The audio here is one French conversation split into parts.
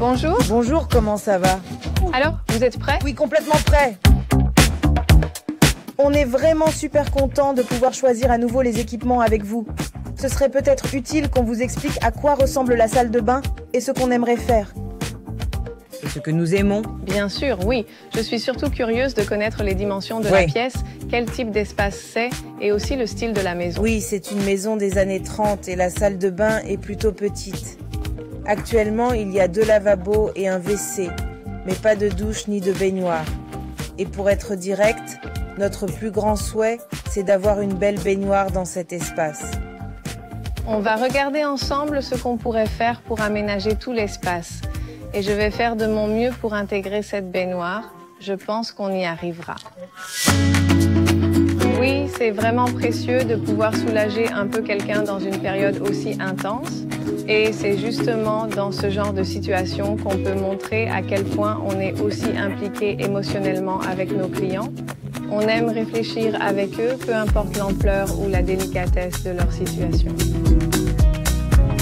Bonjour. Bonjour, comment ça va? Alors, vous êtes prêts? Oui, complètement prêt. On est vraiment super content de pouvoir choisir à nouveau les équipements avec vous. Ce serait peut-être utile qu'on vous explique à quoi ressemble la salle de bain et ce qu'on aimerait faire. Et ce que nous aimons. Bien sûr, oui. Je suis surtout curieuse de connaître les dimensions de la pièce, quel type d'espace c'est et aussi le style de la maison. Oui, c'est une maison des années 30 et la salle de bain est plutôt petite. Actuellement, il y a 2 lavabos et un WC, mais pas de douche ni de baignoire. Et pour être direct, notre plus grand souhait, c'est d'avoir une belle baignoire dans cet espace. On va regarder ensemble ce qu'on pourrait faire pour aménager tout l'espace. Et je vais faire de mon mieux pour intégrer cette baignoire. Je pense qu'on y arrivera. Oui, c'est vraiment précieux de pouvoir soulager un peu quelqu'un dans une période aussi intense. Et c'est justement dans ce genre de situation qu'on peut montrer à quel point on est aussi impliqué émotionnellement avec nos clients. On aime réfléchir avec eux, peu importe l'ampleur ou la délicatesse de leur situation.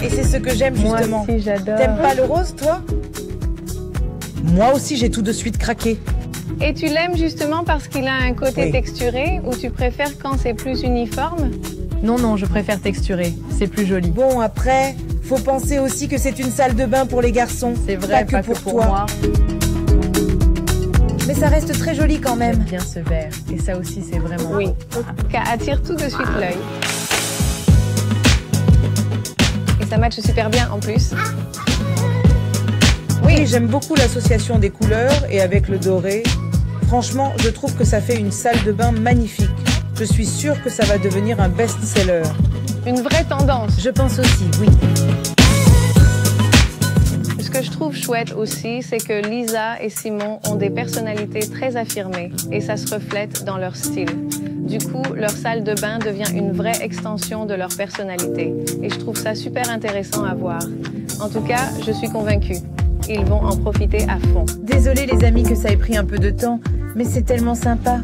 Et c'est ce que j'aime justement. Moi aussi, j'adore. T'aimes pas le rose, toi? Moi aussi, j'ai tout de suite craqué. Et tu l'aimes justement parce qu'il a un côté texturé ou tu préfères quand c'est plus uniforme? Non, je préfère texturer. C'est plus joli. Bon, après, faut penser aussi que c'est une salle de bain pour les garçons. C'est vrai, pas que pour toi. moi. Mais ça reste très joli quand même. J'aime bien ce vert. Et ça aussi, c'est vraiment... Oui, ça attire tout de suite l'œil. Et ça matche super bien en plus. Oui, j'aime beaucoup l'association des couleurs et avec le doré. Franchement, je trouve que ça fait une salle de bain magnifique. Je suis sûre que ça va devenir un best-seller. Une vraie tendance. Je pense aussi, oui. Ce que je trouve chouette aussi, c'est que Lisa et Simon ont des personnalités très affirmées et ça se reflète dans leur style. Du coup, leur salle de bain devient une vraie extension de leur personnalité et je trouve ça super intéressant à voir. En tout cas, je suis convaincue. Ils vont en profiter à fond. Désolée les amis que ça ait pris un peu de temps, mais c'est tellement sympa.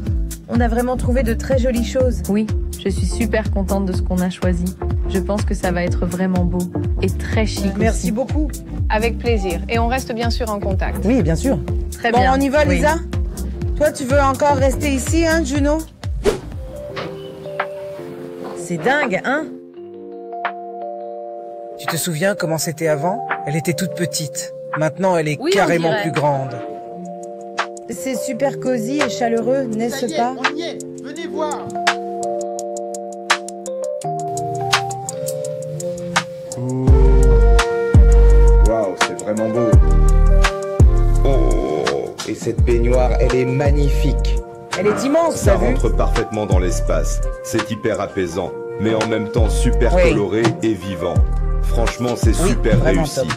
On a vraiment trouvé de très jolies choses. Oui, je suis super contente de ce qu'on a choisi. Je pense que ça va être vraiment beau et très chic. Merci aussi. beaucoup. Avec plaisir. Et on reste bien sûr en contact. Oui, bien sûr. Très Bon, bien. on y va, Oui. Lisa? Toi, tu veux encore rester ici, hein, Juno? C'est dingue, hein? Tu te souviens comment c'était avant? Elle était toute petite. Maintenant, elle est carrément plus grande. C'est super cosy et chaleureux, n'est-ce pas? On y est, venez voir. Waouh, c'est vraiment beau. Oh, et cette baignoire, elle est magnifique. Elle est immense, Ça t'as vu? rentre parfaitement dans l'espace. C'est hyper apaisant, mais en même temps super coloré et vivant. Franchement, c'est super vraiment réussi. top.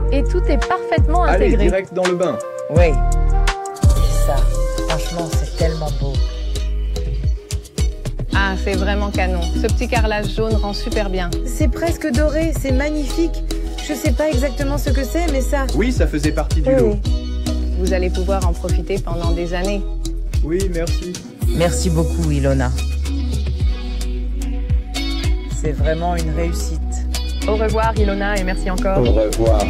Et tout est parfaitement Allez, intégré. direct dans le bain. Oui. C'est ça. Franchement, c'est tellement beau. Ah, c'est vraiment canon. Ce petit carrelage jaune rend super bien. C'est presque doré, c'est magnifique. Je sais pas exactement ce que c'est, mais ça... Oui, ça faisait partie du lot. Vous allez pouvoir en profiter pendant des années. Oui, merci. Merci beaucoup, Ilona. C'est vraiment une réussite. Au revoir, Ilona, et merci encore. Au revoir.